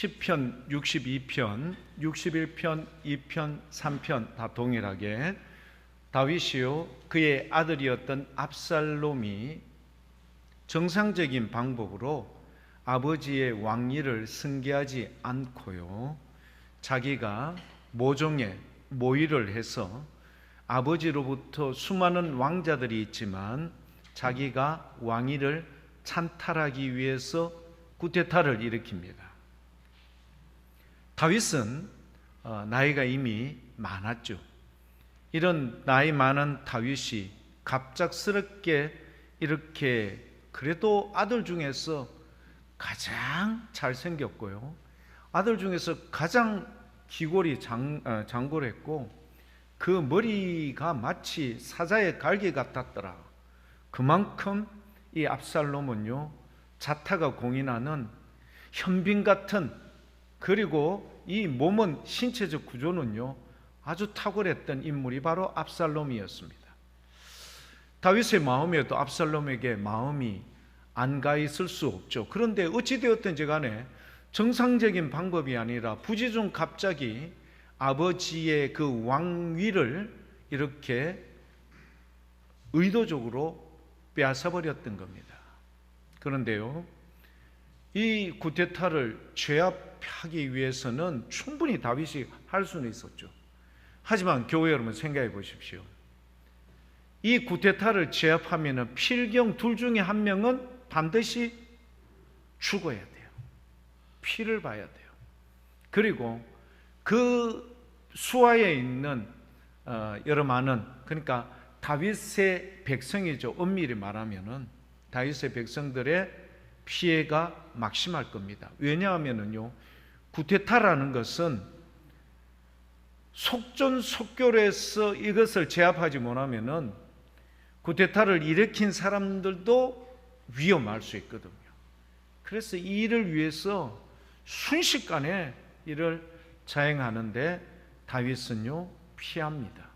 시편 62편, 61편, 2편, 3편 다 동일하게 다윗이요 그의 아들이었던 압살롬이 정상적인 방법으로 아버지의 왕위를 승계하지 않고요 자기가 모종에 모의를 해서 아버지로부터 수많은 왕자들이 있지만 자기가 왕위를 찬탈하기 위해서 쿠데타를 일으킵니다. 다윗은 나이가 이미 많았죠. 이런 나이 많은 다윗이 갑작스럽게 이렇게 그래도 아들 중에서 가장 잘생겼고요 아들 중에서 가장 귀골이 장골했고 그 머리가 마치 사자의 갈기 같았더라. 그만큼 이 압살롬은요 자타가 공인하는 현빈 같은, 그리고 이 몸은 신체적 구조는요 아주 탁월했던 인물이 바로 압살롬이었습니다. 다윗의 마음에도 압살롬에게 마음이 안 가 있을 수 없죠. 그런데 어찌되었든지 간에 정상적인 방법이 아니라 부지중 갑자기 아버지의 그 왕위를 이렇게 의도적으로 빼앗아버렸던 겁니다. 그런데요 이 쿠데타를 제압하기 위해서는 충분히 다윗이 할 수는 있었죠. 하지만 교회 여러분 생각해 보십시오. 이 쿠데타를 제압하면 필경 둘 중에 한 명은 반드시 죽어야 돼요. 피를 봐야 돼요. 그리고 그 수하에 있는 여러 많은, 그러니까 다윗의 백성이죠. 엄밀히 말하면은 다윗의 백성들의 피해가 막심할 겁니다. 왜냐하면은요 쿠데타라는 것은 속전속결해서 이것을 제압하지 못하면은 쿠데타를 일으킨 사람들도 위험할 수 있거든요. 그래서 이 일을 위해서 순식간에 이를 자행하는데 다윗은요 피합니다.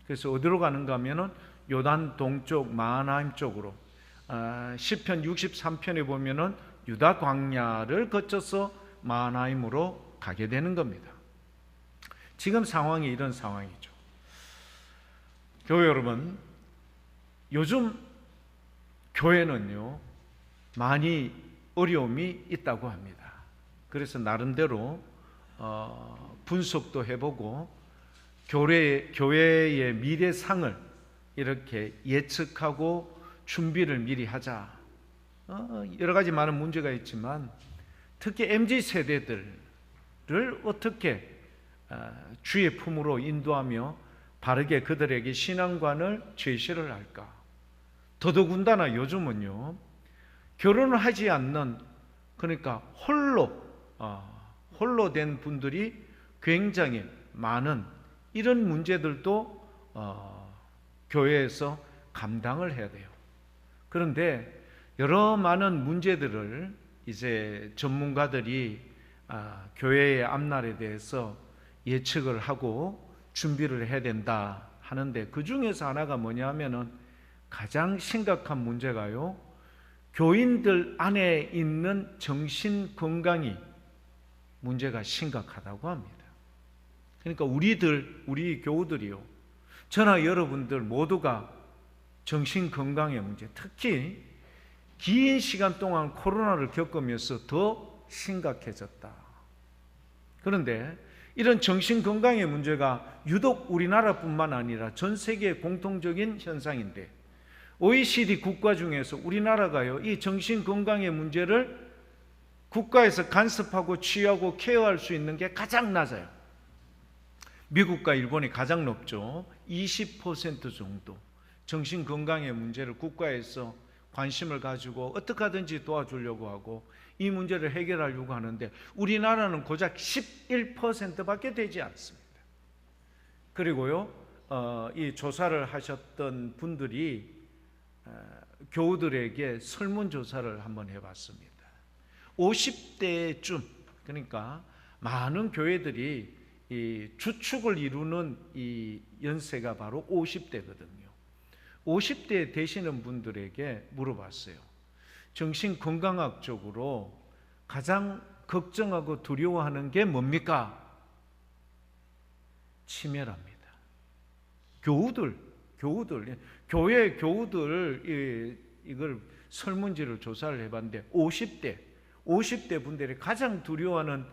그래서 어디로 가는가 하면은 요단 동쪽 마하나임 쪽으로, 시편 63편에 보면은 유다 광야를 거쳐서 마하나임으로 가게 되는 겁니다. 지금 상황이 이런 상황이죠. 교회 여러분, 요즘 교회는요 많이 어려움이 있다고 합니다. 그래서 나름대로 분석도 해보고 교회의 미래상을 이렇게 예측하고 준비를 미리 하자. 여러 가지 많은 문제가 있지만 특히 MZ세대들을 어떻게 주의 품으로 인도하며 바르게 그들에게 신앙관을 제시를 할까. 더더군다나 요즘은요 결혼을 하지 않는, 그러니까 홀로 된 분들이 굉장히 많은 이런 문제들도 교회에서 감당을 해야 돼요. 그런데 여러 많은 문제들을 이제 전문가들이 교회의 앞날에 대해서 예측을 하고 준비를 해야 된다 하는데, 그 중에서 하나가 뭐냐 하면은 가장 심각한 문제가요 교인들 안에 있는 정신건강이 문제가 심각하다고 합니다. 그러니까 우리 교우들이요, 저나 여러분들 모두가 정신건강의 문제, 특히 긴 시간 동안 코로나를 겪으면서 더 심각해졌다. 그런데 이런 정신건강의 문제가 유독 우리나라뿐만 아니라 전 세계의 공통적인 현상인데, OECD 국가 중에서 우리나라가요 이 정신건강의 문제를 국가에서 간섭하고 치유하고 케어할 수 있는 게 가장 낮아요. 미국과 일본이 가장 높죠. 20% 정도 정신건강의 문제를 국가에서 관심을 가지고 어떻게 하든지 도와주려고 하고 이 문제를 해결하려고 하는데, 우리나라는 고작 11%밖에 되지 않습니다. 그리고요 이 조사를 하셨던 분들이 교우들에게 설문조사를 한번 해봤습니다. 50대쯤, 그러니까 많은 교회들이 이 주축을 이루는 이 연세가 바로 50대거든요. 50대 되시는 분들에게 물어봤어요. 정신건강학적으로 가장 걱정하고 두려워하는 게 뭡니까? 치매랍니다. 교회 교우들 이걸 설문지를 조사를 해봤는데 50대 분들이 가장 두려워하는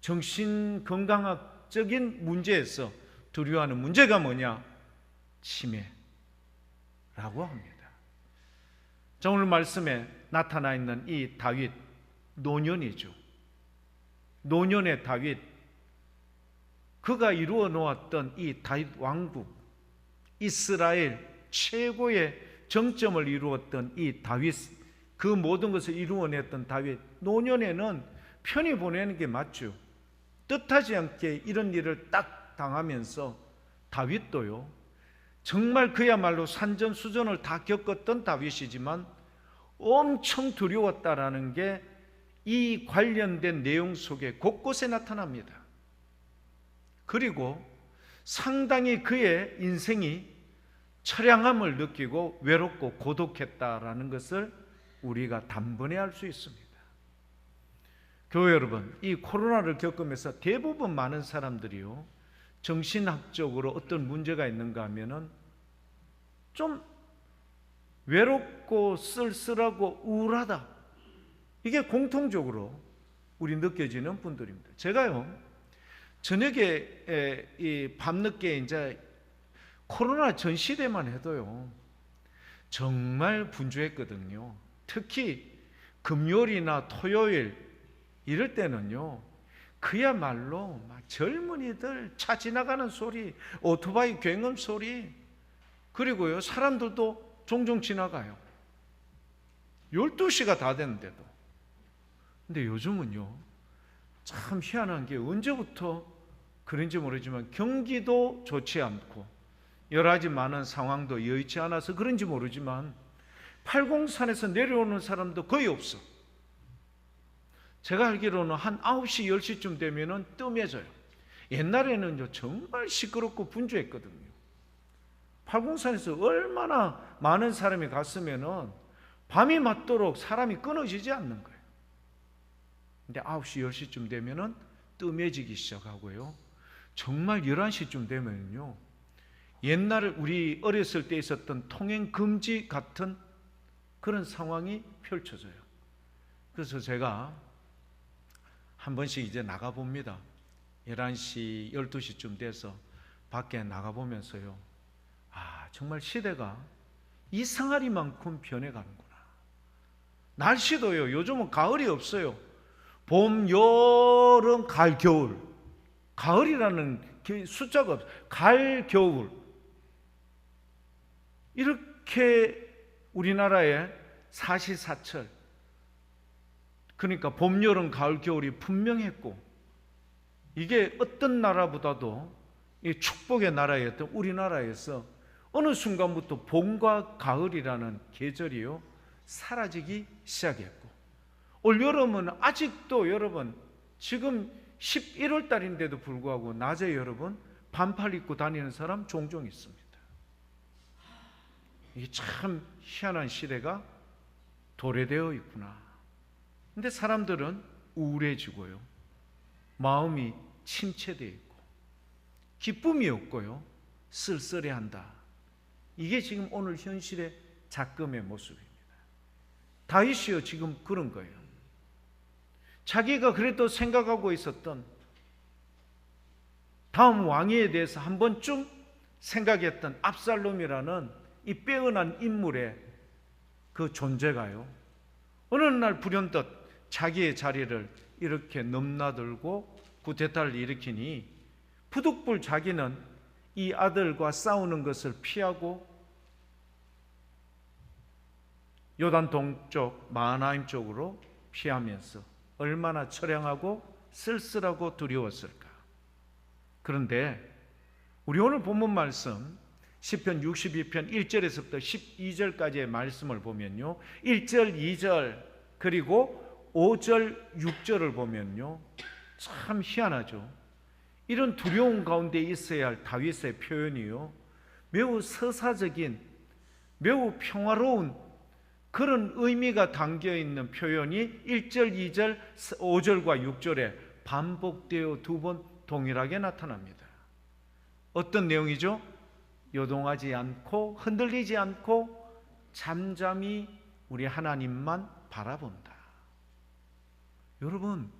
정신건강학적인 문제에서 두려워하는 문제가 뭐냐? 치매라고 합니다. 자, 오늘 말씀에 나타나 있는 이 다윗, 노년이죠. 노년의 다윗, 그가 이루어 놓았던 이 다윗 왕국, 이스라엘 최고의 정점을 이루었던 이 다윗, 그 모든 것을 이루어냈던 다윗, 노년에는 편히 보내는 게 맞죠. 뜻하지 않게 이런 일을 딱 당하면서 다윗도요, 정말 그야말로 산전수전을 다 겪었던 다윗이지만 엄청 두려웠다라는 게 이 관련된 내용 속에 곳곳에 나타납니다. 그리고 상당히 그의 인생이 처량함을 느끼고 외롭고 고독했다라는 것을 우리가 단번에 알 수 있습니다. 교회 여러분, 이 코로나를 겪으면서 대부분 많은 사람들이요, 정신학적으로 어떤 문제가 있는가 하면은 좀 외롭고 쓸쓸하고 우울하다, 이게 공통적으로 우리 느껴지는 분들입니다. 제가요, 저녁에 이 밤늦게 이제 코로나 전 시대만 해도요, 정말 분주했거든요. 특히 금요일이나 토요일 이럴 때는요, 그야말로 막 젊은이들 차 지나가는 소리, 오토바이 굉음 소리, 그리고요, 사람들도 종종 지나가요. 12시가 다 됐는데도. 근데 요즘은요, 참 희한한 게 언제부터 그런지 모르지만 경기도 좋지 않고 여러 가지 많은 상황도 여의치 않아서 그런지 모르지만 팔공산에서 내려오는 사람도 거의 없어. 제가 알기로는 한 9시, 10시쯤 되면은 뜸해져요. 옛날에는요, 정말 시끄럽고 분주했거든요. 팔공산에서 얼마나 많은 사람이 갔으면은 밤이 맞도록 사람이 끊어지지 않는 거예요. 근데 9시, 10시쯤 되면은 뜸해지기 시작하고요. 정말 11시쯤 되면요, 옛날에 우리 어렸을 때 있었던 통행 금지 같은 그런 상황이 펼쳐져요. 그래서 제가 한 번씩 이제 나가봅니다. 11시, 12시쯤 돼서 밖에 나가보면서요, 정말 시대가 이상하리만큼 변해가는구나. 날씨도요, 요즘은 가을이 없어요. 봄, 여름, 가을, 겨울. 가을이라는 숫자가 없어요. 가을, 겨울. 이렇게 우리나라의 사시사철, 그러니까 봄, 여름, 가을, 겨울이 분명했고, 이게 어떤 나라보다도 이 축복의 나라였던 우리나라에서 어느 순간부터 봄과 가을이라는 계절이요, 사라지기 시작했고, 올 여름은 아직도 여러분, 지금 11월 달인데도 불구하고 낮에 여러분 반팔 입고 다니는 사람 종종 있습니다. 이게 참 희한한 시대가 도래되어 있구나. 근데 사람들은 우울해지고요, 마음이 침체되어 있고, 기쁨이 없고요, 쓸쓸해한다. 이게 지금 오늘 현실의 작금의 모습입니다. 다윗이요, 지금 그런 거예요. 자기가 그래도 생각하고 있었던 다음 왕위에 대해서 한 번쯤 생각했던 압살롬이라는 이 빼어난 인물의 그 존재가요, 어느 날 불현듯 자기의 자리를 이렇게 넘나들고 쿠데타를 일으키니 부득불 자기는 이 아들과 싸우는 것을 피하고 요단 동쪽 마하나임 쪽으로 피하면서 얼마나 처량하고 쓸쓸하고 두려웠을까. 그런데 우리 오늘 본문 말씀 시편 62편 1절에서부터 12절까지의 말씀을 보면요, 1절, 2절 그리고 5절, 6절을 보면요, 참 희한하죠. 이런 두려움 가운데 있어야 할 다윗의 표현이요, 매우 서사적인, 매우 평화로운 그런 의미가 담겨 있는 표현이 1절, 2절, 5절과 6절에 반복되어 2번 동일하게 나타납니다. 어떤 내용이죠? 요동하지 않고 흔들리지 않고 잠잠히 우리 하나님만 바라본다. 여러분,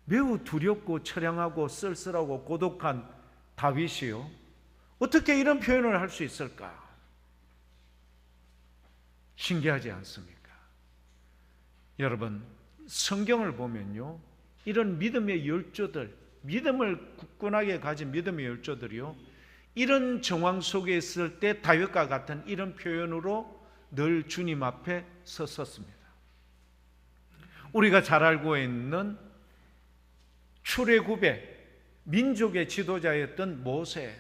매우 두렵고 처량하고 쓸쓸하고 고독한 다윗이요, 어떻게 이런 표현을 할 수 있을까? 신기하지 않습니까? 여러분, 성경을 보면요, 이런 믿음의 열조들, 믿음을 굳건하게 가진 믿음의 열조들이요, 이런 정황 속에 있을 때 다윗과 같은 이런 표현으로 늘 주님 앞에 섰었습니다. 우리가 잘 알고 있는 출애굽의 민족의 지도자였던 모세,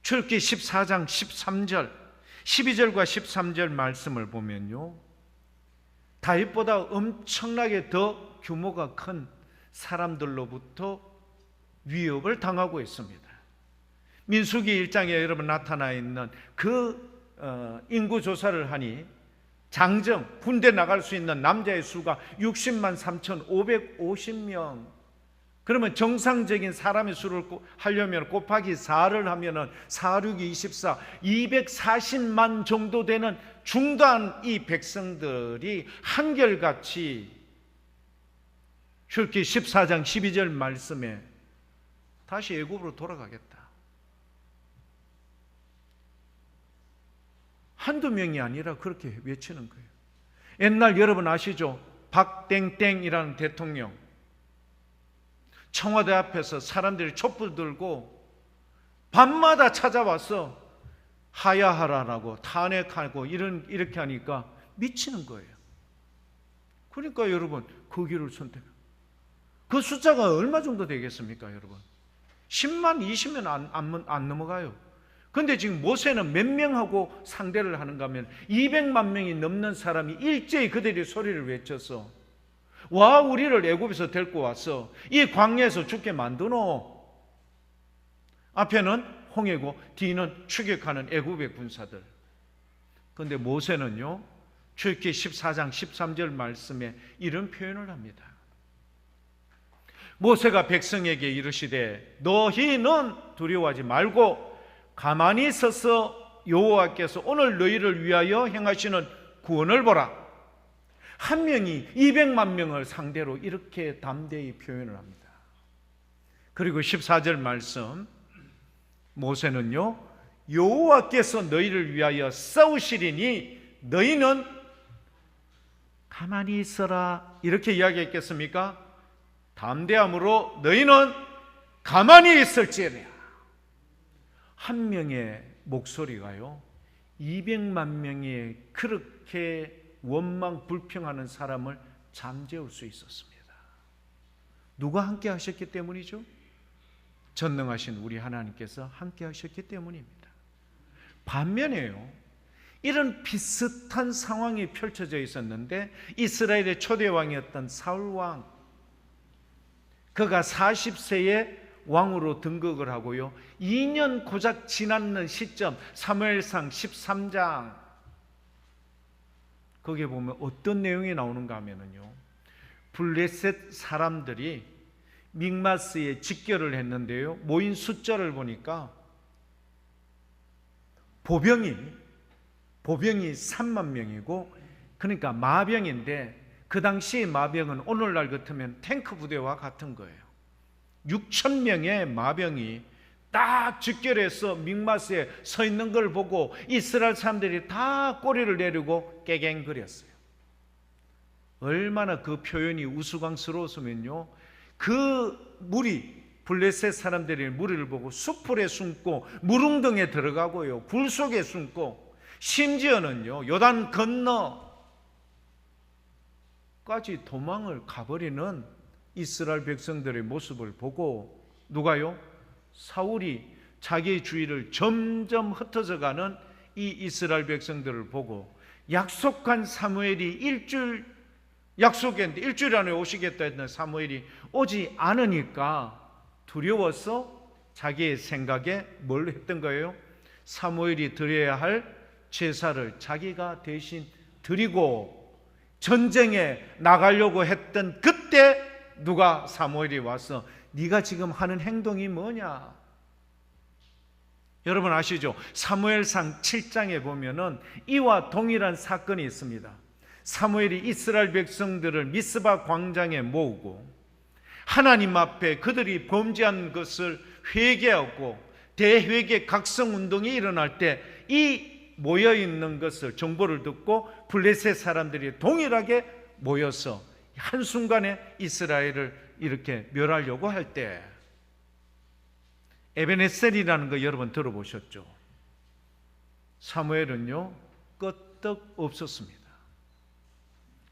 출애굽기 14장 13절 12절과 13절 말씀을 보면요, 다윗보다 엄청나게 더 규모가 큰 사람들로부터 위협을 당하고 있습니다. 민수기 1장에 여러분 나타나 있는 그 인구 조사를 하니 장정, 군대 나갈 수 있는 남자의 수가 60만 3,550명. 그러면 정상적인 사람의 수를 하려면 곱하기 4를 하면은 4, 6, 24, 240만 정도 되는 중도한 이 백성들이 한결같이 출애굽기 14장 12절 말씀에 다시 애굽으로 돌아가겠다. 한두 명이 아니라 그렇게 외치는 거예요. 옛날 여러분 아시죠? 박땡땡이라는 대통령, 청와대 앞에서 사람들이 촛불 들고 밤마다 찾아와서 하야하라라고 탄핵하고 이렇게 하니까 미치는 거예요. 그러니까 여러분 그 길을 선택해요. 그 숫자가 얼마 정도 되겠습니까, 여러분? 10만, 20만 안 넘어가요. 그런데 지금 모세는 몇 명하고 상대를 하는가 하면 200만 명이 넘는 사람이 일제히 그들이 소리를 외쳐서, 와, 우리를 애굽에서 데리고 와서 이 광야에서 죽게 만드노. 앞에는 홍해고 뒤는 추격하는 애굽의 군사들. 그런데 모세는요, 출애굽기 14장 13절 말씀에 이런 표현을 합니다. 모세가 백성에게 이르시되 너희는 두려워하지 말고 가만히 있어서 여호와께서 오늘 너희를 위하여 행하시는 구원을 보라. 한 명이 200만 명을 상대로 이렇게 담대히 표현을 합니다. 그리고 14절 말씀, 모세는요, 여호와께서 너희를 위하여 싸우시리니 너희는 가만히 있어라, 이렇게 이야기했겠습니까? 담대함으로 너희는 가만히 있을지어다. 한 명의 목소리가요, 200만 명의 그렇게 원망 불평하는 사람을 잠재울 수 있었습니다. 누가 함께 하셨기 때문이죠? 전능하신 우리 하나님께서 함께 하셨기 때문입니다. 반면에요, 이런 비슷한 상황이 펼쳐져 있었는데 이스라엘의 초대 왕이었던 사울왕, 그가 40세에 왕으로 등극을 하고요, 2년 고작 지났는 시점, 사무엘상 13장, 거기에 보면 어떤 내용이 나오는가 하면요, 블레셋 사람들이 믹마스에 직결을 했는데요, 모인 숫자를 보니까 보병이 3만 명이고, 그러니까 마병인데 그 당시 마병은 오늘날 같으면 탱크 부대와 같은 거예요. 6천 명의 마병이 딱 직결해서 믹마스에 서 있는 걸 보고 이스라엘 사람들이 다 꼬리를 내리고 깨갱거렸어요. 얼마나 그 표현이 우스꽝스러웠으면요, 그 무리, 블레셋 사람들이 무리를 보고 숯불에 숨고 무릉등에 들어가고요, 불 속에 숨고, 심지어는요 요단 건너까지 도망을 가버리는 이스라엘 백성들의 모습을 보고, 누가요? 사울이 자기의 주위를 점점 흩어져 가는 이 이스라엘 백성들을 보고, 약속한 사무엘이 약속했는데 일주일 안에 오시겠다 했던 사무엘이 오지 않으니까 두려워서 자기의 생각에 뭘 했던 거예요? 사무엘이 드려야 할 제사를 자기가 대신 드리고 전쟁에 나가려고 했던 그때 누가 사무엘이 와서 네가 지금 하는 행동이 뭐냐? 여러분 아시죠? 사무엘상 7장에 보면은 이와 동일한 사건이 있습니다. 사무엘이 이스라엘 백성들을 미스바 광장에 모으고 하나님 앞에 그들이 범죄한 것을 회개하고 대회개 각성운동이 일어날 때 이 모여있는 것을 정보를 듣고 블레셋 사람들이 동일하게 모여서 한순간에 이스라엘을 이렇게 멸하려고 할 때 에벤에셀이라는 거 여러분 들어보셨죠? 사무엘은요 끄떡 없었습니다.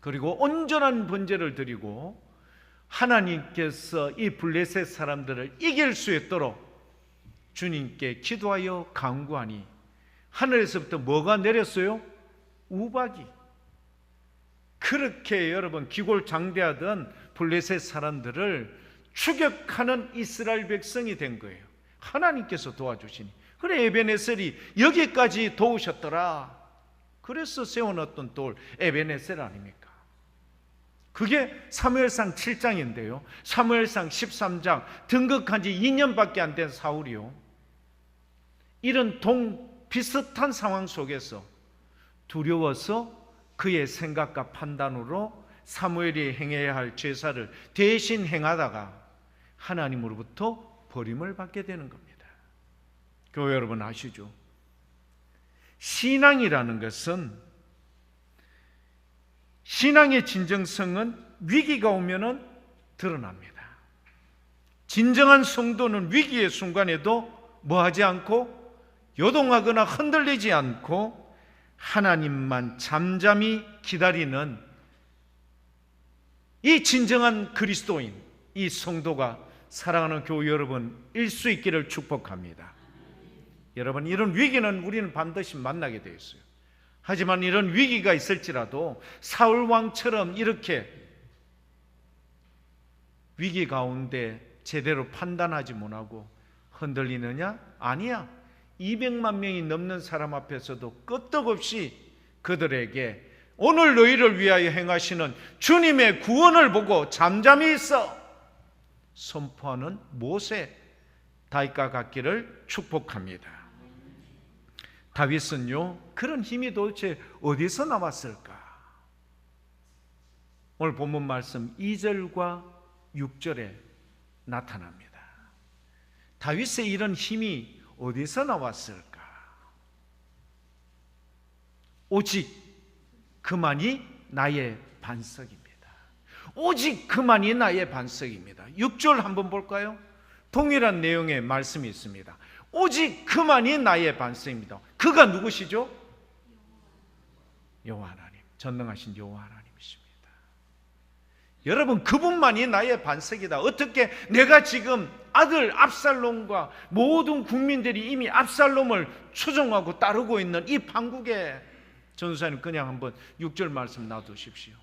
그리고 온전한 번제를 드리고 하나님께서 이 블레셋 사람들을 이길 수 있도록 주님께 기도하여 간구하니 하늘에서부터 뭐가 내렸어요? 우박이. 그렇게 여러분 기골장대하던 블레셋 사람들을 추격하는 이스라엘 백성이 된 거예요. 하나님께서 도와주시니. 그래 에벤에셀이 여기까지 도우셨더라. 그래서 세워놨던 돌 에벤에셀 아닙니까? 그게 사무엘상 7장인데요 사무엘상 13장 등극한 지 2년밖에 안 된 사울이요 이런 비슷한 상황 속에서 두려워서 그의 생각과 판단으로 사무엘이 행해야 할 제사를 대신 행하다가 하나님으로부터 버림을 받게 되는 겁니다. 교회 여러분 아시죠? 신앙이라는 것은 신앙의 진정성은 위기가 오면은 드러납니다. 진정한 성도는 위기의 순간에도 뭐하지 않고 요동하거나 흔들리지 않고 하나님만 잠잠히 기다리는 이 진정한 그리스도인, 이 성도가 사랑하는 교회 여러분일 수 있기를 축복합니다. 여러분 이런 위기는 우리는 반드시 만나게 되어 있어요. 하지만 이런 위기가 있을지라도 사울 왕처럼 이렇게 위기 가운데 제대로 판단하지 못하고 흔들리느냐? 아니야. 200만 명이 넘는 사람 앞에서도 끄떡없이 그들에게 오늘 너희를 위하여 행하시는 주님의 구원을 보고 잠잠히 있어 선포하는 모세 다윗과 같기를 축복합니다. 다윗은요 그런 힘이 도대체 어디서 나왔을까? 오늘 본문 말씀 2절과 6절에 나타납니다. 다윗의 이런 힘이 어디서 나왔을까? 오직 그만이 나의 반석입니다. 오직 그만이 나의 반석입니다. 6절 한번 볼까요? 동일한 내용의 말씀이 있습니다. 오직 그만이 나의 반석입니다. 그가 누구시죠? 여호와 하나님, 전능하신 여호와 하나님이십니다. 여러분 그분만이 나의 반석이다. 어떻게 내가 지금 아들 압살롬과 모든 국민들이 이미 압살롬을 추종하고 따르고 있는 이 판국에 전도사님 그냥 한번 6절 말씀 놔두십시오.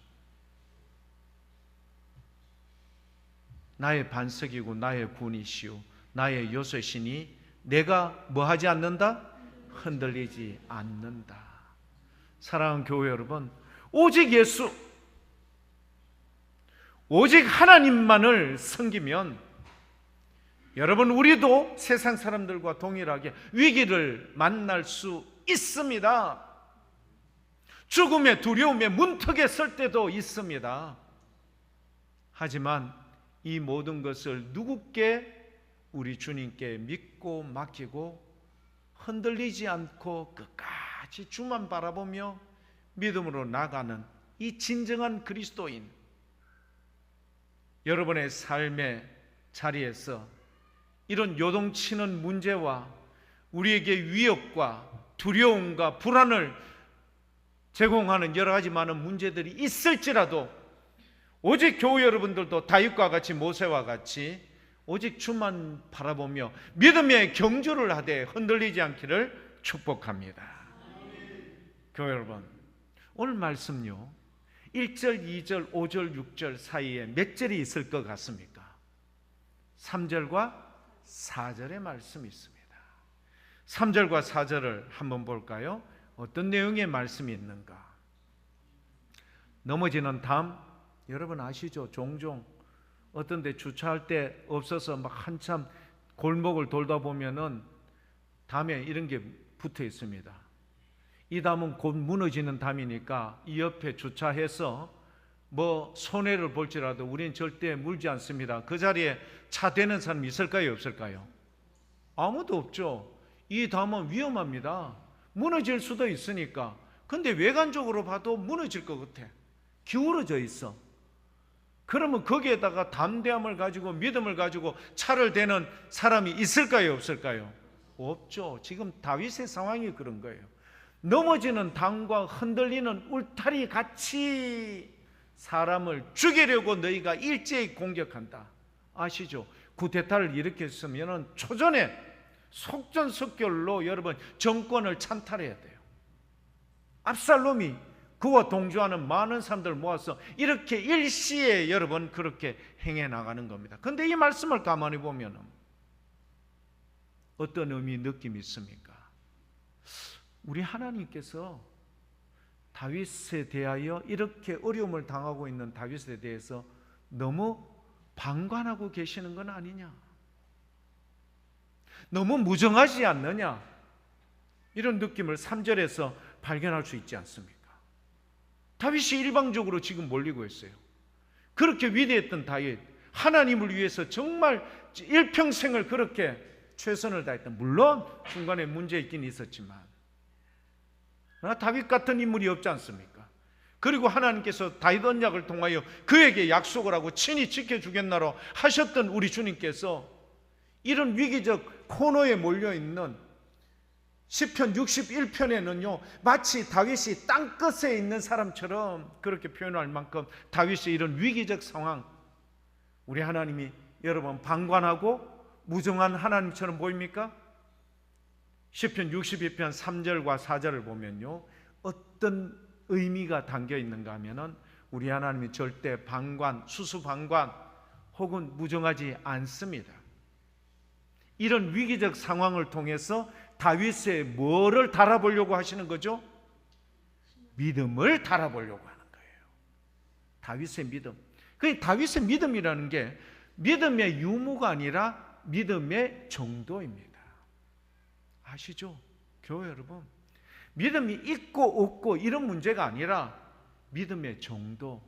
나의 반석이고 나의 군이시오 나의 요새시니 내가 뭐하지 않는다? 흔들리지 않는다. 사랑하는 교회 여러분, 오직 예수, 오직 하나님만을 섬기면 여러분 우리도 세상 사람들과 동일하게 위기를 만날 수 있습니다. 죽음의 두려움에 문턱에 설 때도 있습니다. 하지만 이 모든 것을 누구께? 우리 주님께 믿고 맡기고 흔들리지 않고 끝까지 주만 바라보며 믿음으로 나가는 이 진정한 그리스도인, 여러분의 삶의 자리에서 이런 요동치는 문제와 우리에게 위협과 두려움과 불안을 제공하는 여러 가지 많은 문제들이 있을지라도 오직 교회 여러분들도 다윗과 같이 모세와 같이 오직 주만 바라보며 믿음의 경주를 하되 흔들리지 않기를 축복합니다. 교회 여러분, 오늘 말씀요 1절, 2절, 5절, 6절 사이에 몇 절이 있을 것 같습니까? 3절과 4절의 말씀이 있습니다. 3절과 4절을 한번 볼까요? 어떤 내용의 말씀이 있는가? 넘어지는 담, 여러분 아시죠? 종종 어떤 데 주차할 때 없어서 막 한참 골목을 돌다 보면은 담에 이런 게 붙어 있습니다. 이 담은 곧 무너지는 담이니까 이 옆에 주차해서 뭐 손해를 볼지라도 우리는 절대 물지 않습니다. 그 자리에 차 대는 사람이 있을까요? 없을까요? 아무도 없죠. 이 담은 위험합니다. 무너질 수도 있으니까. 근데 외관적으로 봐도 무너질 것 같아. 기울어져 있어. 그러면 거기에다가 담대함을 가지고 믿음을 가지고 차를 대는 사람이 있을까요? 없을까요? 없죠. 지금 다윗의 상황이 그런 거예요. 넘어지는 담과 흔들리는 울타리 같이 사람을 죽이려고 너희가 일제히 공격한다. 아시죠? 쿠데타를 일으켰으면 초전에 속전속결로 여러분 정권을 찬탈해야 돼요. 압살롬이 그와 동조하는 많은 사람들 모아서 이렇게 일시에 여러분 그렇게 행해 나가는 겁니다. 그런데 이 말씀을 가만히 보면 어떤 의미, 느낌이 있습니까? 우리 하나님께서 다윗에 대하여 이렇게 어려움을 당하고 있는 다윗에 대해서 너무 방관하고 계시는 건 아니냐? 너무 무정하지 않느냐? 이런 느낌을 3절에서 발견할 수 있지 않습니까? 다윗이 일방적으로 지금 몰리고 있어요. 그렇게 위대했던 다윗, 하나님을 위해서 정말 일평생을 그렇게 최선을 다했던, 물론 중간에 문제 있긴 있었지만 다윗 같은 인물이 없지 않습니까? 그리고 하나님께서 다윗 언약을 통하여 그에게 약속을 하고 친히 지켜주겠나로 하셨던 우리 주님께서 이런 위기적 코너에 몰려있는 시편 61편에는요 마치 다윗이 땅끝에 있는 사람처럼 그렇게 표현할 만큼 다윗의 이런 위기적 상황, 우리 하나님이 여러분 방관하고 무정한 하나님처럼 보입니까? 시편 62편 3절과 4절을 보면요 어떤 의미가 담겨 있는가 하면은 우리 하나님이 절대 방관, 수수방관 혹은 무정하지 않습니다. 이런 위기적 상황을 통해서 다윗의 뭐를 달아보려고 하시는 거죠? 믿음을 달아보려고 하는 거예요. 다윗의 믿음. 그 다윗의 믿음이라는 게 믿음의 유무가 아니라 믿음의 정도입니다. 아시죠? 교회 여러분, 믿음이 있고 없고 이런 문제가 아니라 믿음의 정도.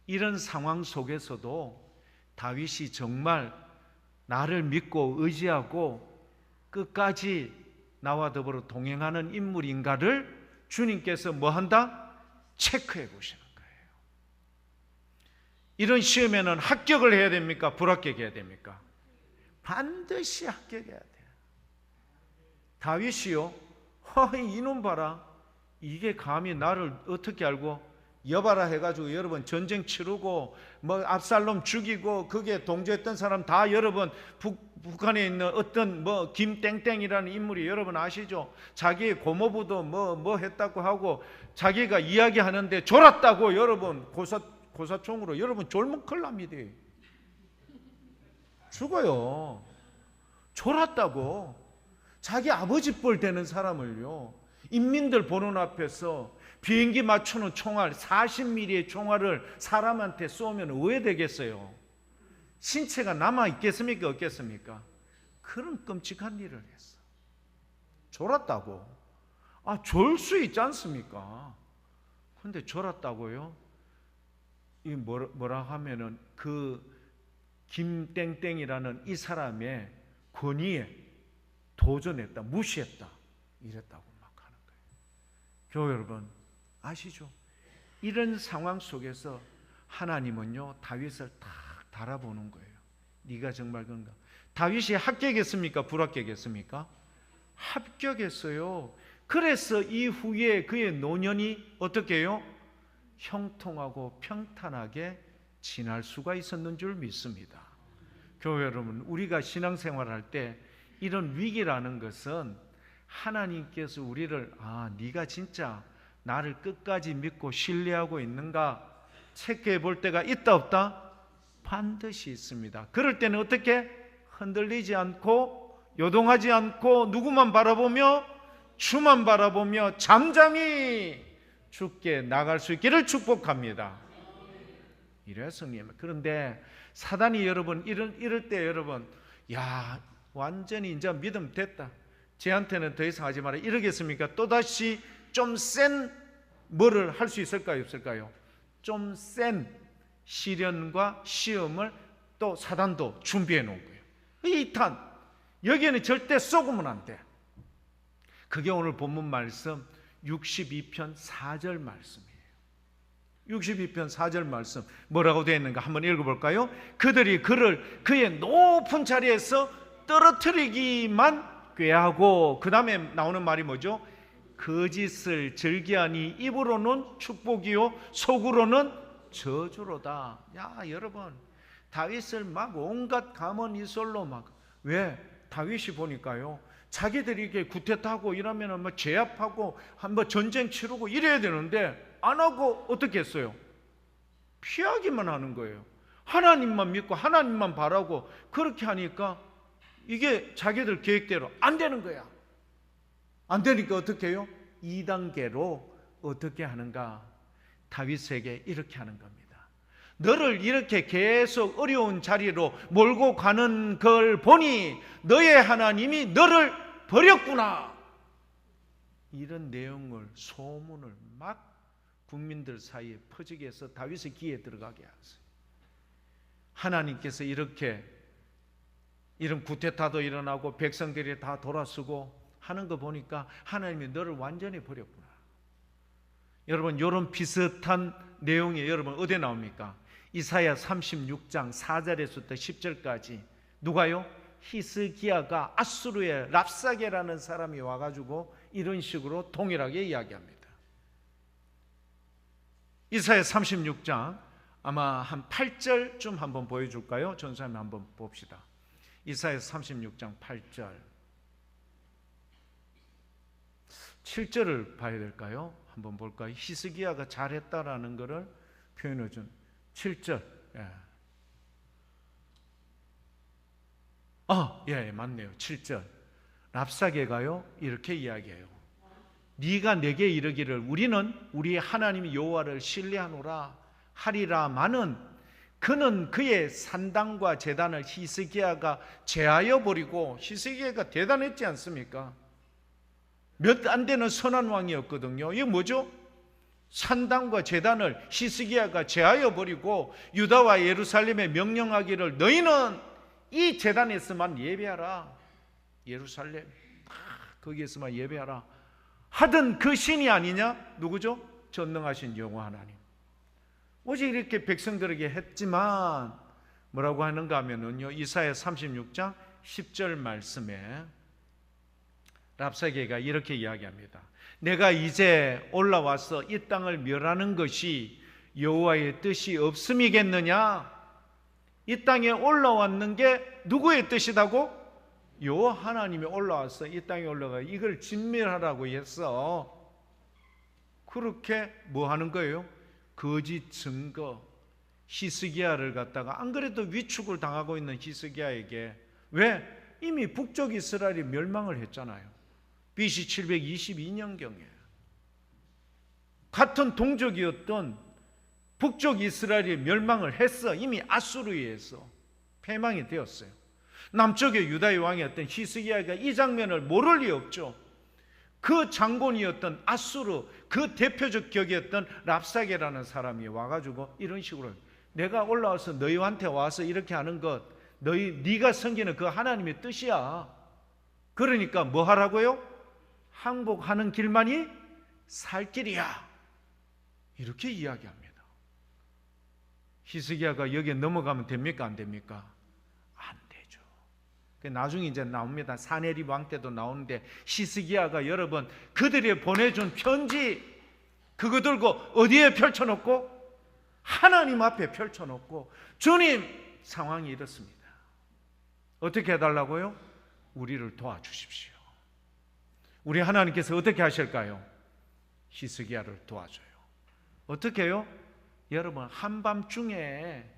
이런 상황 속에서도 다윗이 정말 나를 믿고 의지하고 끝까지 나와 더불어 동행하는 인물인가를 주님께서 뭐 한다? 체크해 보시는 거예요. 이런 시험에는 합격을 해야 됩니까? 불합격해야 됩니까? 반드시 합격해야 돼요. 다윗이요, 이놈 봐라, 이게 감히 나를 어떻게 알고 여봐라 해가지고 여러분 전쟁 치르고 뭐 압살롬 죽이고 그게 동조했던 사람 다 여러분 북한에 있는 어떤 뭐 김땡땡이라는 인물이 여러분 아시죠? 자기 고모부도 뭐 했다고 하고 자기가 이야기하는데 졸았다고 여러분 고사총으로 여러분 졸면 큰일 납니다. 죽어요. 졸았다고. 자기 아버지 뻘 되는 사람을요 인민들 보는 앞에서 비행기 맞추는 총알 40mm의 총알을 사람한테 쏘면 왜 되겠어요? 신체가 남아있겠습니까? 없겠습니까? 그런 끔찍한 일을 했어. 졸았다고. 졸 수 있지 않습니까? 근데 졸았다고요? 이 뭐라 하면은 그 김땡땡이라는 이 사람의 권위에 도전했다, 무시했다, 이랬다고 막 하는 거예요. 교회 여러분 아시죠? 이런 상황 속에서 하나님은요 다윗을 딱 달아보는 거예요. 네가 정말 그런가? 다윗이 합격했습니까? 불합격했습니까? 합격했어요. 그래서 이후에 그의 노년이 어떻게 해요? 형통하고 평탄하게 지날 수가 있었는 줄 믿습니다. 교회 여러분, 우리가 신앙생활할 때 이런 위기라는 것은 하나님께서 우리를 네가 진짜 나를 끝까지 믿고 신뢰하고 있는가 체크해 볼 때가 있다 없다? 반드시 있습니다. 그럴 때는 어떻게? 흔들리지 않고 요동하지 않고 누구만 바라보며? 주만 바라보며 잠잠히 주께 나갈 수 있기를 축복합니다. 이래야 승리입니다. 그런데 사단이 여러분 이럴 때 여러분, 야 완전히 이제 믿음 됐다, 쟤한테는 더 이상 하지 마라 이러겠습니까? 또다시 좀 센 뭐를 할 수 있을까요? 없을까요? 좀 센 시련과 시험을 또 사단도 준비해 놓은 거예요. 이 탄 여기에는 절대 쏘으면 안 돼. 그게 오늘 본문 말씀 62편 4절 말씀이에요. 62편 4절 말씀 뭐라고 되어 있는가 한번 읽어볼까요? 그들이 그를 그의 높은 자리에서 떨어뜨리기만 꾀하고, 그 다음에 나오는 말이 뭐죠? 거짓을 즐기하니 입으로는 축복이요 속으로는 저주로다. 야 여러분, 다윗을 막 온갖 가문이설로 막, 왜? 다윗이 보니까요, 자기들이 이렇게 구태타고 이러면은 뭐 제압하고 한번 전쟁 치르고 이래야 되는데 안 하고 어떻게 했어요? 피하기만 하는 거예요. 하나님만 믿고 하나님만 바라고 그렇게 하니까 이게 자기들 계획대로 안 되는 거야. 안 되니까 어떻게 해요? 2단계로 어떻게 하는가? 다윗에게 이렇게 하는 겁니다. 너를 이렇게 계속 어려운 자리로 몰고 가는 걸 보니 너의 하나님이 너를 버렸구나. 이런 내용을, 소문을 막 국민들 사이에 퍼지게 해서 다윗의 귀에 들어가게 하세요. 하나님께서 이렇게 이런 구태타도 일어나고 백성들이 다 돌아서고 하는 거 보니까 하나님이 너를 완전히 버렸구나. 여러분, 이런 비슷한 내용이 여러분 어디에 나옵니까? 이사야 36장 4절에서부터 10절까지 누가요? 히스기야가 아수르의 랍사게라는 사람이 와가지고 이런 식으로 동일하게 이야기합니다. 이사야 36장 아마 한 8절쯤 한번 보여줄까요? 전사님 한번 봅시다. 이사야 36장 8절 7절을 봐야 될까요? 한번 볼까요? 히스기야가 잘했다라는 것을 표현해 준 7절. 예, 맞네요. 7절. 랍사게가요 이렇게 이야기해요. 네가 내게 이르기를 우리는 우리 하나님 여호와를 신뢰하노라 하리라마는 그는 그의 산당과 제단을 히스기야가 제하여 버리고, 히스기야가 대단했지 않습니까? 몇 안 되는 선한 왕이었거든요. 이게 뭐죠? 산당과 제단을 히스기야가 제하여 버리고 유다와 예루살렘에 명령하기를 너희는 이 제단에서만 예배하라. 예루살렘 거기에서만 예배하라 하던 그 신이 아니냐? 누구죠? 전능하신 여호와 하나님. 오직 이렇게 백성들에게 했지만 뭐라고 하는가 하면은요, 이사야 36장 10절 말씀에 랍사게가 이렇게 이야기합니다. 내가 이제 올라와서 이 땅을 멸하는 것이 여호와의 뜻이 없음이겠느냐? 이 땅에 올라왔는 게 누구의 뜻이다고? 여호와 하나님이 올라와서 이 땅에 올라가 이걸 진멸하라고 했어. 그렇게 뭐 하는 거예요? 거짓 증거, 히스기야를 갖다가, 안 그래도 위축을 당하고 있는 히스기야에게, 왜? 이미 북쪽 이스라엘이 멸망을 했잖아요. BC 722년경에 같은 동족이었던 북쪽 이스라엘이 멸망을 했어. 이미 아수르에 의해서 패망이 되었어요. 남쪽의 유다의 왕이었던 히스기야가 이 장면을 모를 리 없죠. 그 장본이었던 아수르, 그 대표적 격이었던 랍사게라는 사람이 와가지고 이런 식으로, 내가 올라와서 너희한테 와서 이렇게 하는 것, 네가 섬기는 그 하나님의 뜻이야. 그러니까 뭐 하라고요? 항복하는 길만이 살 길이야. 이렇게 이야기합니다. 히스기야가 여기에 넘어가면 됩니까? 안 됩니까? 안 되죠. 나중에 이제 나옵니다. 사네립 왕 때도 나오는데, 히스기야가 여러분 그들이 보내준 편지 그거 들고 어디에 펼쳐놓고? 하나님 앞에 펼쳐놓고, 주님 상황이 이렇습니다. 어떻게 해달라고요? 우리를 도와주십시오. 우리 하나님께서 어떻게 하실까요? 히스기야를 도와줘요. 어떻게 해요? 여러분, 한밤중에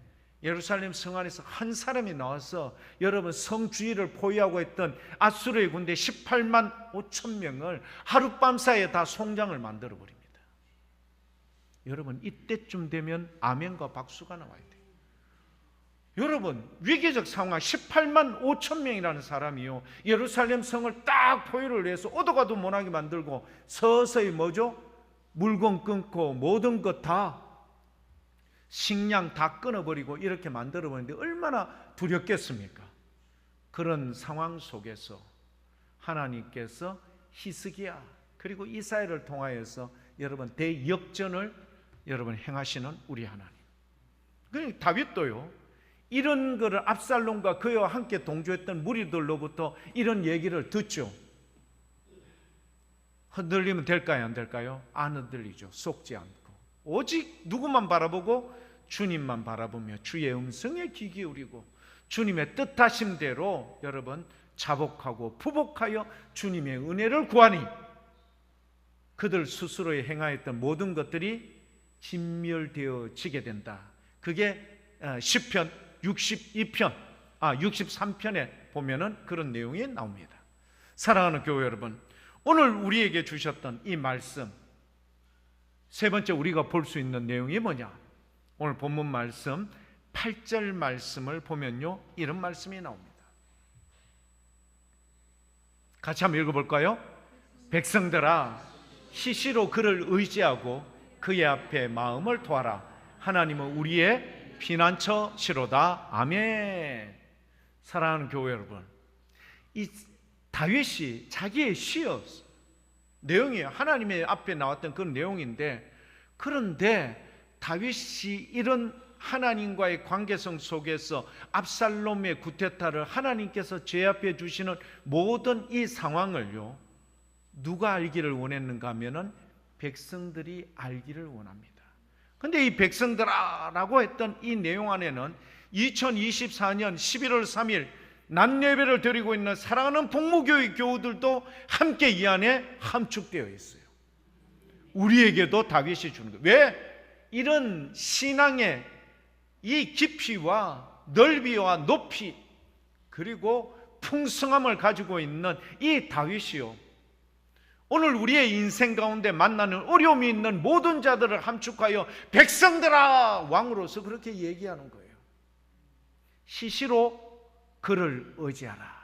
예루살렘 성 안에서 한 사람이 나와서 여러분 성주의를 포위하고 했던 아수르의 군대 18만 5천 명을 하룻밤 사이에 다 송장을 만들어 버립니다. 여러분 이때쯤 되면 아멘과 박수가 나와야 돼요. 여러분 위기적 상황, 18만 5천 명이라는 사람이요, 예루살렘 성을 딱 포위를 해서 오도가도 못하게 만들고 서서히 뭐죠? 물건 끊고 모든 것 다 식량 다 끊어버리고 이렇게 만들어버리는데 얼마나 두렵겠습니까? 그런 상황 속에서 하나님께서 히스기야 그리고 이사야를 통하여서 여러분 대역전을 여러분 행하시는 우리 하나님. 그러니까 다윗도요, 이런 거를 압살롬과 그와 함께 동조했던 무리들로부터 이런 얘기를 듣죠. 흔들리면 될까요, 안 될까요? 안 흔들리죠. 속지 않고 오직 누구만 바라보고 주님만 바라보며 주의 음성에 귀 기울이고 주님의 뜻하심대로 여러분 자복하고 부복하여 주님의 은혜를 구하니 그들 스스로에 행하였던 모든 것들이 진멸되어지게 된다. 그게 시편 63편에 보면은 그런 내용이 나옵니다. 사랑하는 교회 여러분, 오늘 우리에게 주셨던 이 말씀, 세 번째 우리가 볼 수 있는 내용이 뭐냐? 오늘 본문 말씀 8절 말씀을 보면요, 이런 말씀이 나옵니다. 같이 한번 읽어볼까요? 백성들아, 시시로 그를 의지하고 그의 앞에 마음을 토하라. 하나님은 우리의 피난처시로다. 아멘. 사랑하는 교회 여러분, 이 다윗이 자기의 시였어요. 내용이 하나님의 앞에 나왔던 그런 내용인데, 그런데 다윗이 이런 하나님과의 관계성 속에서 압살롬의 구테타를 하나님께서 제압해 주시는 모든 이 상황을요, 누가 알기를 원했는가 하면은 백성들이 알기를 원합니다. 근데 이 백성들아라고 했던 이 내용 안에는 2024년 11월 3일 낮예배를 드리고 있는 사랑하는 복무교회 교우들도 함께 이 안에 함축되어 있어요. 우리에게도 다윗이 주는 거예요. 왜? 이런 신앙의 이 깊이와 넓이와 높이 그리고 풍성함을 가지고 있는 이 다윗이요, 오늘 우리의 인생 가운데 만나는 어려움이 있는 모든 자들을 함축하여 백성들아 왕으로서 그렇게 얘기하는 거예요. 시시로 그를 의지하라.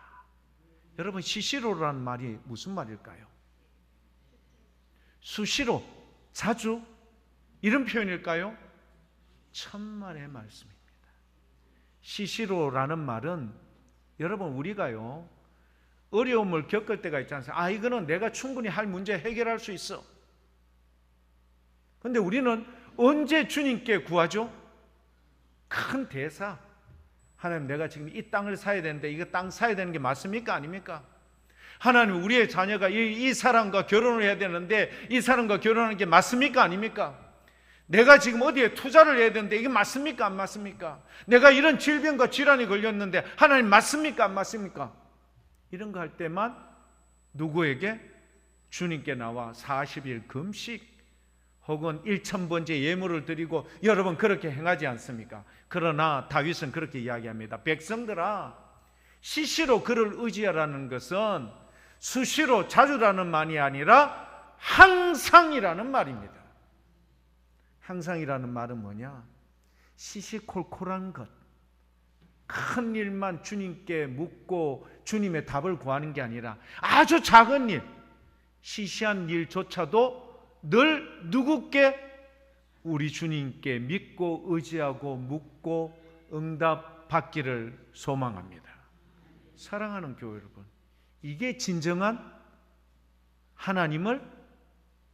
여러분 시시로라는 말이 무슨 말일까요? 수시로, 자주, 이런 표현일까요? 천만의 말씀입니다. 시시로라는 말은 여러분 우리가요 어려움을 겪을 때가 있지 않습니까? 이거는 내가 충분히 할 문제 해결할 수 있어. 그런데 우리는 언제 주님께 구하죠? 큰 대사, 하나님 내가 지금 이 땅을 사야 되는데 이거 땅 사야 되는 게 맞습니까? 아닙니까? 하나님 우리의 자녀가 이 사람과 결혼을 해야 되는데 이 사람과 결혼하는 게 맞습니까? 아닙니까? 내가 지금 어디에 투자를 해야 되는데 이게 맞습니까? 안 맞습니까? 내가 이런 질병과 질환이 걸렸는데 하나님 맞습니까? 안 맞습니까? 이런 거 할 때만 누구에게? 주님께 나와 40일 금식 혹은 1000번째 예물을 드리고 여러분 그렇게 행하지 않습니까? 그러나 다윗은 그렇게 이야기합니다. 백성들아, 시시로 그를 의지하라는 것은 수시로, 자주라는 말이 아니라 항상이라는 말입니다. 항상이라는 말은 뭐냐? 시시콜콜한 것, 큰 일만 주님께 묻고 주님의 답을 구하는 게 아니라 아주 작은 일, 시시한 일조차도 늘 누구께? 우리 주님께 믿고 의지하고 묻고 응답받기를 소망합니다. 사랑하는 교회 여러분, 이게 진정한 하나님을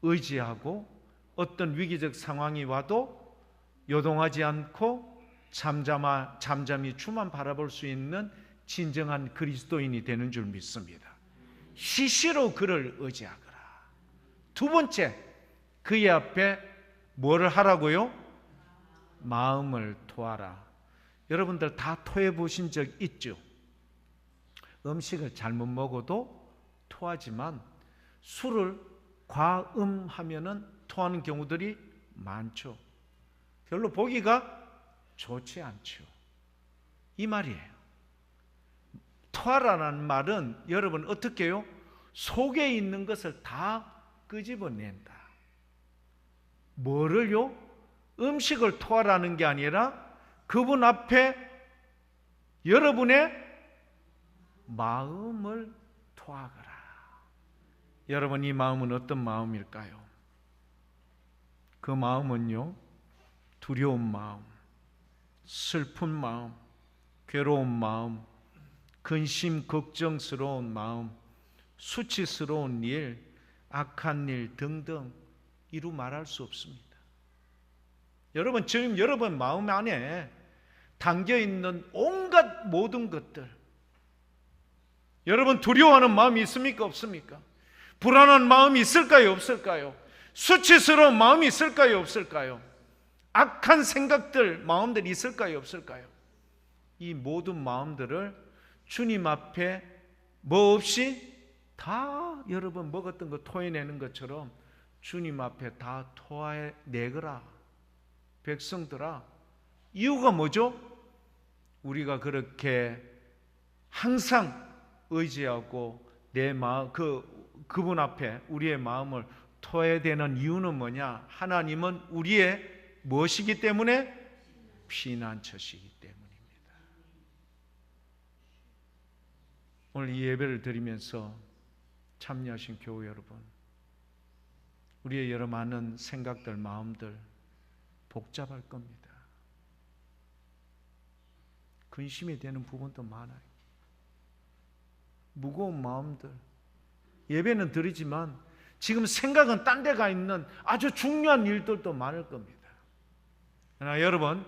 의지하고 어떤 위기적 상황이 와도 요동하지 않고 잠잠히 주만 바라볼 수 있는 진정한 그리스도인이 되는 줄 믿습니다. 시시로 그를 의지하거라. 두 번째, 그의 앞에 뭐를 하라고요? 마음을 토하라. 여러분들 다 토해 보신 적 있죠? 음식을 잘못 먹어도 토하지만 술을 과음하면은 토하는 경우들이 많죠. 별로 보기가 좋지 않죠. 이 말이에요. 토하라는 말은 여러분 어떻게 해요? 속에 있는 것을 다 끄집어낸다. 뭐를요? 음식을 토하라는 게 아니라 그분 앞에 여러분의 마음을 토하거라. 여러분, 이 마음은 어떤 마음일까요? 그 마음은요, 두려운 마음, 슬픈 마음, 괴로운 마음, 근심 걱정스러운 마음, 수치스러운 일, 악한 일 등등 이루 말할 수 없습니다. 여러분, 지금 여러분 마음 안에 담겨있는 온갖 모든 것들, 여러분 두려워하는 마음이 있습니까? 없습니까? 불안한 마음이 있을까요? 없을까요? 수치스러운 마음이 있을까요? 없을까요? 악한 생각들, 마음들이 있을까요? 없을까요? 이 모든 마음들을 주님 앞에 뭐 없이 다 여러분 먹었던 거 토해내는 것처럼 주님 앞에 다 토해내거라. 백성들아, 이유가 뭐죠? 우리가 그렇게 항상 의지하고 내 마음, 그분 앞에 우리의 마음을 토해대는 이유는 뭐냐? 하나님은 우리의 무엇이기 때문에? 피난처시기 때문입니다. 오늘 이 예배를 드리면서 참여하신 교회 여러분, 우리의 여러 많은 생각들, 마음들 복잡할 겁니다. 근심이 되는 부분도 많아요. 무거운 마음들, 예배는 드리지만 지금 생각은 딴 데 가 있는 아주 중요한 일들도 많을 겁니다. 그러나 여러분,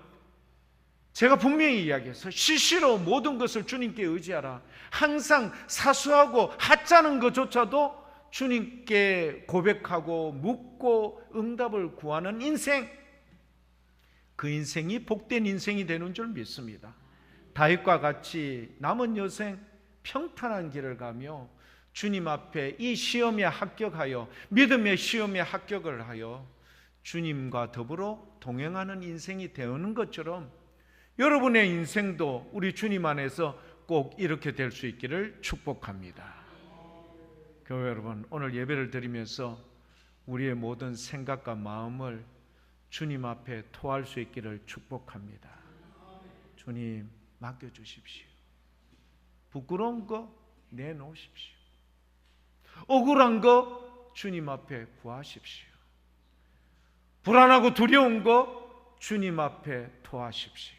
제가 분명히 이야기해서 시시로 모든 것을 주님께 의지하라. 항상 사소하고 하찮은 것조차도 주님께 고백하고 묻고 응답을 구하는 인생, 그 인생이 복된 인생이 되는 줄 믿습니다. 다윗과 같이 남은 여생 평탄한 길을 가며 주님 앞에 이 시험에 합격하여, 믿음의 시험에 합격을 하여 주님과 더불어 동행하는 인생이 되는 것처럼 여러분의 인생도 우리 주님 안에서 꼭 이렇게 될 수 있기를 축복합니다. 교회 여러분, 오늘 예배를 드리면서 우리의 모든 생각과 마음을 주님 앞에 토할 수 있기를 축복합니다. 주님, 맡겨주십시오. 부끄러운 거 내놓으십시오. 억울한 거 주님 앞에 구하십시오. 불안하고 두려운 거 주님 앞에 토하십시오.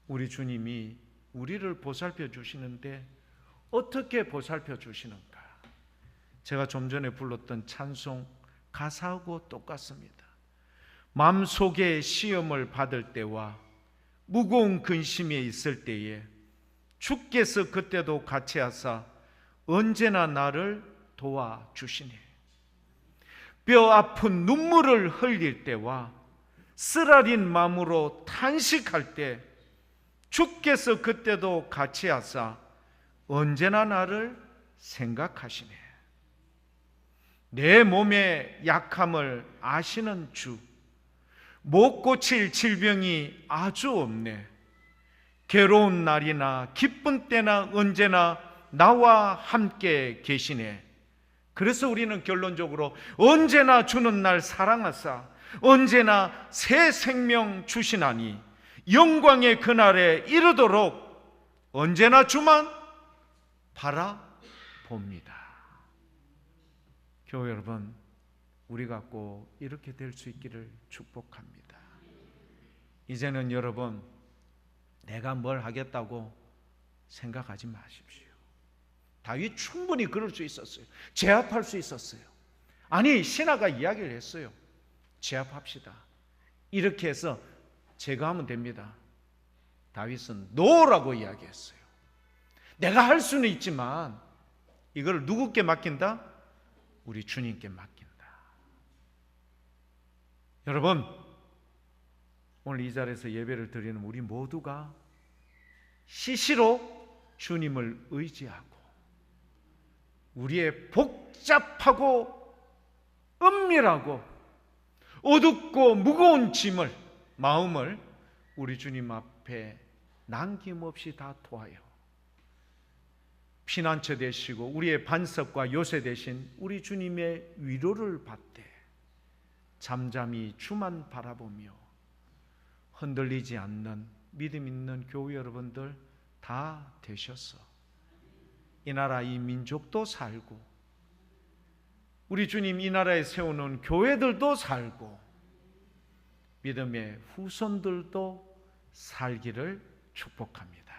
우리 주님이 우리를 보살펴 주시는데 어떻게 보살펴 주시는가? 제가 좀 전에 불렀던 찬송 가사하고 똑같습니다. 마음속에 시험을 받을 때와 무거운 근심에 있을 때에 주께서 그때도 같이 하사 언제나 나를 도와주시네. 뼈 아픈 눈물을 흘릴 때와 쓰라린 마음으로 탄식할 때 주께서 그때도 같이 하사 언제나 나를 생각하시네. 내 몸의 약함을 아시는 주, 못 고칠 질병이 아주 없네. 괴로운 날이나 기쁜 때나 언제나 나와 함께 계시네. 그래서 우리는 결론적으로 언제나 주는 날 사랑하사 언제나 새 생명 주시나니 영광의 그날에 이르도록 언제나 주만 바라봅니다. 교회 여러분, 우리가 꼭 이렇게 될 수 있기를 축복합니다. 이제는 여러분, 내가 뭘 하겠다고 생각하지 마십시오. 다윗 충분히 그럴 수 있었어요. 제압할 수 있었어요. 아니, 신하가 이야기를 했어요. 제압합시다. 이렇게 해서 제거하면 됩니다. 다윗은 노라고 이야기했어요. 내가 할 수는 있지만 이걸 누구께 맡긴다? 우리 주님께 맡긴다. 여러분, 오늘 이 자리에서 예배를 드리는 우리 모두가 시시로 주님을 의지하고 우리의 복잡하고 은밀하고 어둡고 무거운 짐을, 마음을 우리 주님 앞에 남김없이 다 도와요. 피난처 되시고 우리의 반석과 요새 되신 우리 주님의 위로를 받되 잠잠히 주만 바라보며 흔들리지 않는 믿음 있는 교회 여러분들 다 되셔서 이 나라 이 민족도 살고 우리 주님 이 나라에 세우는 교회들도 살고 믿음의 후손들도 살기를 축복합니다.